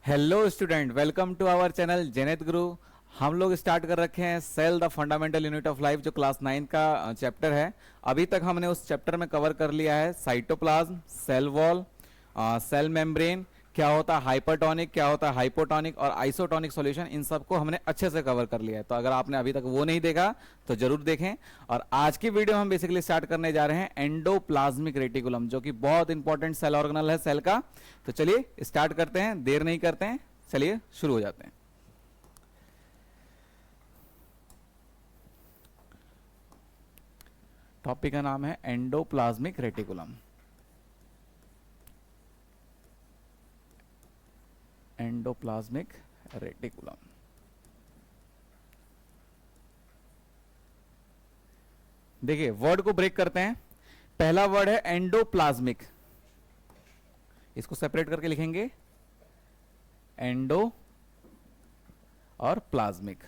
Hello student, welcome to our channel जेनेत गुरु। हम लोग स्टार्ट कर रखे हैं cell the fundamental unit of life, जो क्लास 9 का चैप्टर है। अभी तक हमने उस चैप्टर में कवर कर लिया है cytoplasm, cell wall, cell membrane, क्या होता है हाइपरटोनिक, क्या होता है हाइपोटोनिक और आइसोटोनिक सॉल्यूशन। इन सबको हमने अच्छे से कवर कर लिया है। तो अगर आपने अभी तक वो नहीं देखा तो जरूर देखें। और आज की वीडियो हम बेसिकली स्टार्ट करने जा रहे हैं एंडोप्लाज्मिक रेटिकुलम, जो कि बहुत इंपॉर्टेंट सेल ऑर्गेनल है सेल का। तो चलिए स्टार्ट करते हैं, देर नहीं करते हैं, चलिए शुरू हो जाते हैं। टॉपिक का नाम है एंडोप्लाज्मिक रेटिकुलम। एंडोप्लाज्मिक रेटिकुलम, देखिए वर्ड को ब्रेक करते हैं। पहला वर्ड है एंडोप्लाज्मिक, इसको सेपरेट करके लिखेंगे एंडो और प्लाज्मिक।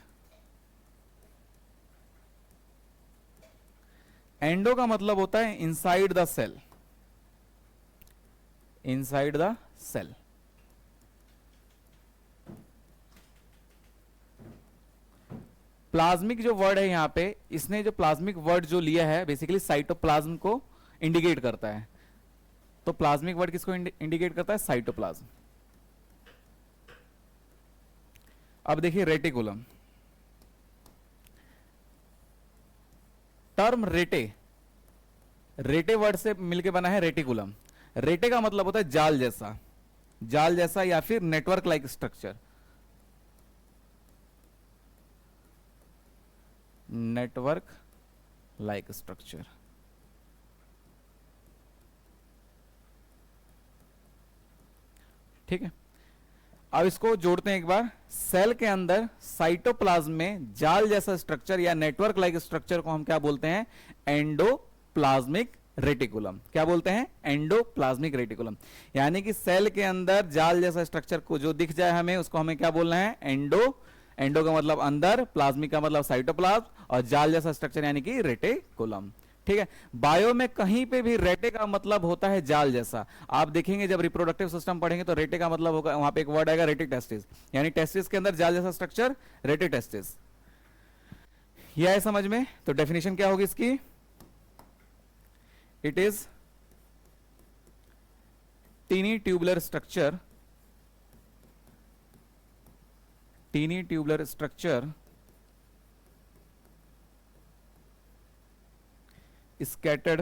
एंडो का मतलब होता है inside the cell, inside the cell. Plasmic जो वर्ड है यहां पे, इसने जो प्लाज्मिक वर्ड जो लिया है बेसिकली साइटोप्लाज्म को इंडिकेट करता है। तो प्लाज्मिक वर्ड किसको इंडिकेट करता है? साइटोप्लाज्म। अब देखिए रेटिकुलम, टर्म रेटे, रेटे वर्ड से मिलके बना है रेटिकुलम। रेटे का मतलब होता है जाल जैसा, जाल जैसा या फिर network like structure. Network like structure, ठीक है। अब इसको जोड़ते हैं एक बार। सेल के अंदर साइटोप्लाज्म में जाल जैसा स्ट्रक्चर या नेटवर्क लाइक स्ट्रक्चर को हम क्या बोलते हैं? Endoplasmic reticulum. क्या बोलते हैं? Endoplasmic reticulum. यानी कि सेल के अंदर जाल जैसा स्ट्रक्चर को जो दिख जाए हमें, उसको हमें क्या बोलना है? एंडो। एंडो का मतलब अंदर, प्लाज्मिक का मतलब साइटोप्लाज्म, और जाल जैसा स्ट्रक्चर यानी कि रेटिकुलम, ठीक है। बायो में कहीं पे भी रेटे का मतलब होता है जाल जैसा। आप देखेंगे जब रिप्रोडक्टिव सिस्टम पढ़ेंगे तो रेटे का मतलब होगा, वहां पे एक वर्ड आएगा रेटिटेस्टिस, यानी टेस्टिस के अंदर जाल जैसा स्ट्रक्चर, रेटिटेस्टिस। यह है समझ में? तो डेफिनेशन क्या होगी इसकी? It is tiny tubular structure, tiny tubular structure scattered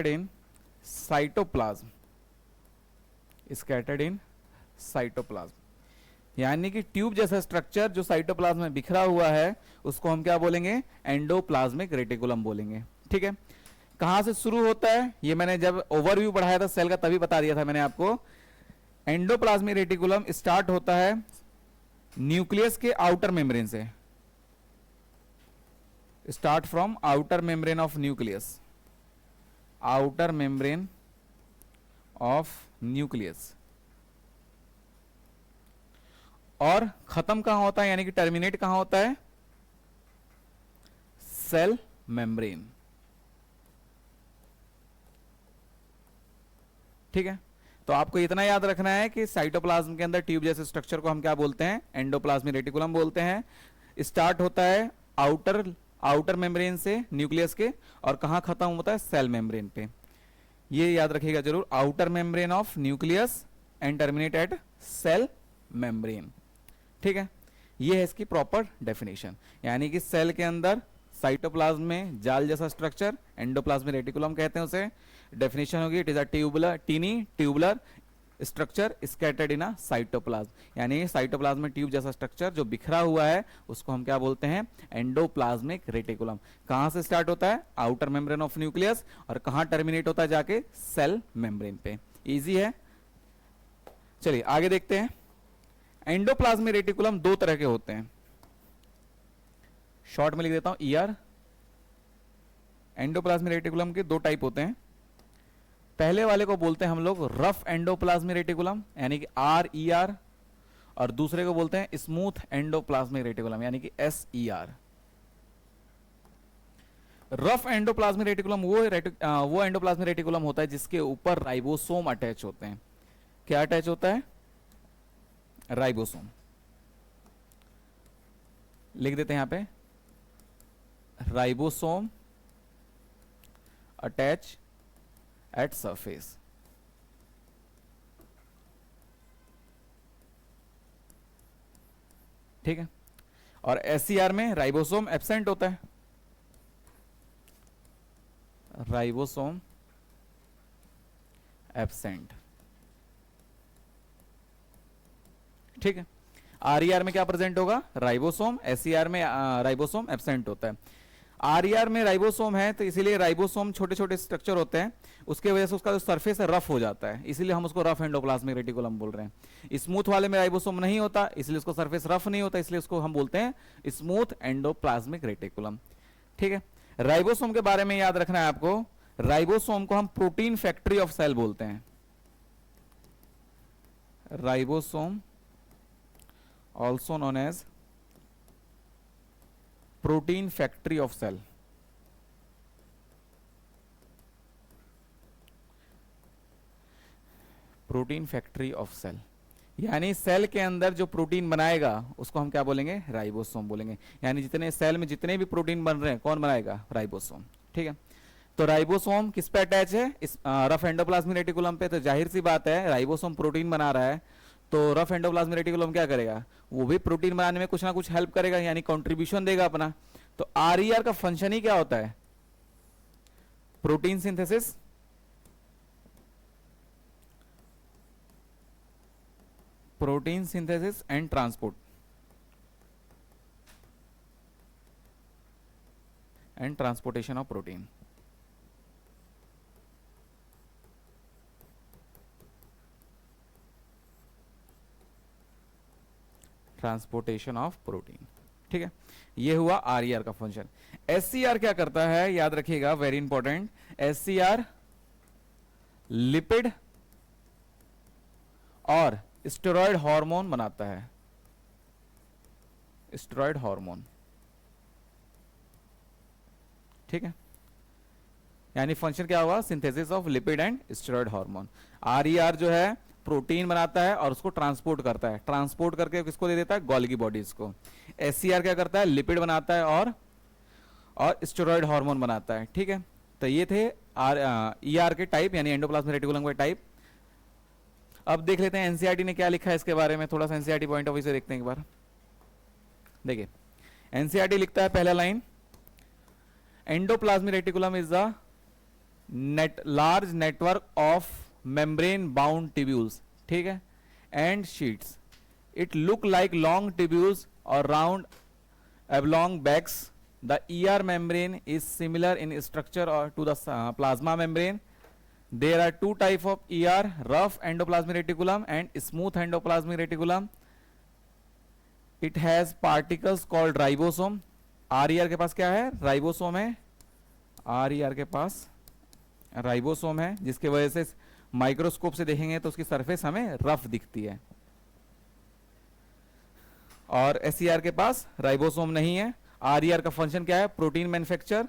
in cytoplasm, scattered in cytoplasm। यानी कि ट्यूब जैसा स्ट्रक्चर जो साइटोप्लाज्म में बिखरा हुआ है, उसको हम क्या बोलेंगे? एंडोप्लाज्मिक रेटिकुलम बोलेंगे, ठीक है। कहां से शुरू होता है ये मैंने जब ओवरव्यू पढ़ाया था सेल का तभी बता दिया था मैंने आपको। एंडोप्लाज्मिक रेटिकुलम स्टार्ट होता है न्यूक्लियस के आउटर मेम्ब्रेन से, start from outer membrane of nucleus, outer membrane of nucleus, और खत्म कहां होता है यानी कि टर्मिनेट कहां होता है? सेल मेम्ब्रेन, ठीक है। तो आपको इतना याद रखना है कि साइटोप्लाज्म के अंदर ट्यूब जैसे स्ट्रक्चर को हम क्या बोलते हैं? एंडोप्लाज्मिक रेटिकुलम बोलते हैं। स्टार्ट होता है आउटर मेम्ब्रेन से न्यूक्लियस के, और कहां खत्म होता है? सेल मेम्ब्रेन पे। ये याद रखिएगा जरूर, outer membrane of nucleus and terminate at cell membrane, ठीक है। ये है इसकी प्रॉपर डेफिनेशन। यानी कि सेल के अंदर साइटोप्लाज्म में जाल जैसा स्ट्रक्चर, एंडोप्लाज्मिक रेटिकुलम कहते हैं उसे। डेफिनेशन होगी it is a tubular, tiny tubular structure scattered in a cytoplasm. यानी साइटोप्लाज्म में ट्यूब जैसा स्ट्रक्चर जो बिखरा हुआ है, उसको हम क्या बोलते हैं? Endoplasmic reticulum. कहां से स्टार्ट होता है? आउटर मेम्ब्रेन ऑफ न्यूक्लियस, और कहां टर्मिनेट होता है? जाके सेल मेम्ब्रेन पे। इजी है। चलिए आगे देखते हैं। एंडोप्लाज्मिक रेटिकुलम दो तरह के होते हैं, शॉर्ट में लिख देता हूं ईआर। एंडोप्लाज्मिक रेटिकुलम के दो टाइप होते हैं। पहले वाले को बोलते हैं हम लोग रफ एंडोप्लाज्मिक रेटिकुलम यानी कि RER, और दूसरे को बोलते हैं स्मूथ एंडोप्लाज्मिक रेटिकुलम यानी कि SER। रफ एंडोप्लाज्मिक रेटिकुलम वो एंडोप्लाज्मिक रेटिकुलम होता है जिसके ऊपर राइबोसोम अटैच होते हैं। क्या अटैच होता है? राइबोसोम। लिख देते हैं यहां पे, राइबोसोम अटैच एट सरफेस। ठीक है। और एससीआर में राइबोसोम एब्सेंट होता है, राइबोसोम एब्सेंट। ठीक है। आरईआर में क्या प्रेजेंट होगा? राइबोसोम। एससीआर में राइबोसोम एब्सेंट होता है। आरईआर में राइबोसोम है तो इसीलिए राइबोसोम छोटे छोटे स्ट्रक्चर होते हैं, उसके वजह से उसका जो सरफेस है रफ हो जाता है, इसीलिए हम उसको रफ एंडोप्लाज्मिक रेटिकुलम बोल रहे हैं। स्मूथ वाले में राइबोसोम नहीं होता, इसलिए उसको सरफेस रफ नहीं होता, इसलिए उसको हम बोलते हैं स्मूथ एंडोप्लाज्मिक रेटिकुलम। ठीक है। राइबोसोम के बारे में याद रखना है आपको, राइबोसोम को हम प्रोटीन फैक्ट्री ऑफ सेल बोलते हैं। Ribosome also known as protein factory of cell. Protein factory of cell यानी सेल के अंदर जो प्रोटीन बनाएगा उसको हम क्या बोलेंगे? राइबोसोम बोलेंगे। यानी जितने सेल में जितने भी प्रोटीन बन रहे हैं कौन बनाएगा? राइबोसोम। ठीक है। तो राइबोसोम किस पे अटैच है? इस रफ एंडोप्लाज्मिक रेटिकुलम पे। तो जाहिर सी बात है राइबोसोम प्रोटीन बना रहा है तो रफ एंडोप्लाज्मिक रेटिकुलम क्या करेगा? वो भी प्रोटीन बनाने में कुछ ना कुछ हेल्प करेगा, यानी कंट्रीब्यूशन देगा अपना। तो आरईआर का फंक्शन ही क्या होता है? Protein synthesis, protein synthesis and transport, and transportation of protein. Transportation of protein. ठीक है। ये हुआ आरईआर का फंक्शन। एससीआर क्या करता है? याद रखिएगा, वेरी इंपॉर्टेंट। एससीआर लिपिड और स्टेरॉयड हार्मोन बनाता है। Steroid hormone. ठीक है। यानी फंक्शन क्या हुआ? Synthesis of lipid and steroid hormone. RER जो है प्रोटीन बनाता है और उसको ट्रांसपोर्ट करता है, ट्रांसपोर्ट करके किसको दे देता है? गोल्गी बॉडीज को। एससीआर क्या करता है? लिपिड बनाता है और स्टेरॉयड हार्मोन बनाता है। ठीक है। तो ये थे ईआर के टाइप, यानी एंडोप्लाज्मिक रेटिकुलम के टाइप। अब देख लेते हैं एनसीईआरटी ने क्या लिखा है इसके बारे में, थोड़ा सा एनसीईआरटी पॉइंट ऑफ व्यू से देखते हैं एक बार। देखिए एनसीईआरटी लिखता है पहला line, endoplasmic reticulum is the large network of membrane bound tubules, ठीक है, and sheets. It look like long tubules or round oblong bags. The ER membrane is similar in structure or to the plasma membrane. There are two types of ER, rough endoplasmic reticulum and smooth endoplasmic reticulum. It has particles called ribosome. RER के पास क्या है? Ribosome है। RER के पास ribosome है, जिसके वजह से microscope से देखेंगे तो उसकी सरफेस हमें रफ दिखती है। और एससीआर के पास राइबोसोम नहीं है। आरईआर का फंक्शन क्या है? Protein manufacture.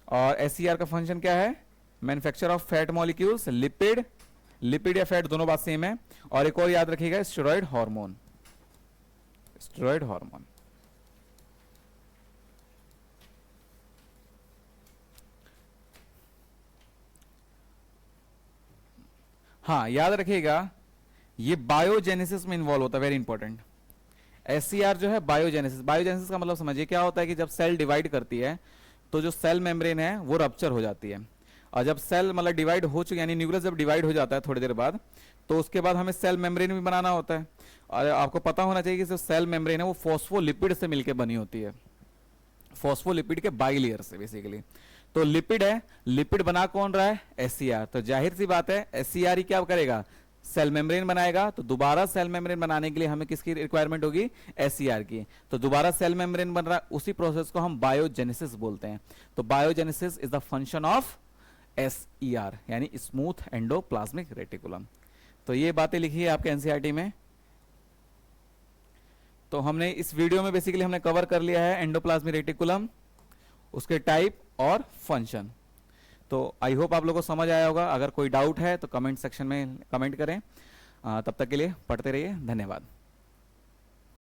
और एससीआर का फंक्शन क्या है? Manufacture of fat molecules, lipid. Lipid या फैट दोनों बात सेम है। और एक और याद रखिएगा, स्टेरॉयड हार्मोन। Steroid hormone. हाँ याद रखिएगा, ये बायोजेनेसिस में इन्वॉल्व होता है, वेरी इंपॉर्टेंट। एससीआर जो है बायोजेनेसिस। बायोजेनेसिस का मतलब समझिए क्या होता है कि जब सेल डिवाइड करती है तो जो सेल मेम्ब्रेन है वो रप्चर हो जाती है। और जब सेल मतलब डिवाइड हो चुकी, यानी न्यूक्लियस जब डिवाइड हो जाता है थोड़ी देर बाद, तो उसके बाद हमें सेल मेम्ब्रेन भी बनाना होता है। और आपको पता होना चाहिए कि जो सेल मेम्ब्रेन है वो फॉस्फोलिपिड से मिलकर बनी होती है, फॉस्फोलिपिड के बाइलेयर से बेसिकली। तो लिपिड है, लिपिड बना कौन रहा है? एससीआर। तो जाहिर सी बात है एससीआर ही क्या करेगा? सेल मेम्ब्रेन बनाएगा। तो दोबारा सेल मेम्ब्रेन बनाने के लिए हमें किसकी रिक्वायरमेंट होगी? एससीआर की। तो दोबारा सेल मेम्ब्रेन बन रहा है, उसी प्रोसेस को हम बायोजेनेसिस बोलते हैं। तो biogenesis is the function of SER, यानी स्मूथ एंडोप्लाज्मिक रेटिकुलम। तो ये बातें लिखी है आपके एनसीईआरटी में। तो हमने इस वीडियो में बेसिकली हमने कवर कर लिया है एंडोप्लाज्मिक रेटिकुलम, उसके टाइप और फंक्शन। तो आई होप आप लोगों को समझ आया होगा। अगर कोई डाउट है तो कमेंट सेक्शन में कमेंट करें। तब तक के लिए पढ़ते रहिए। धन्यवाद।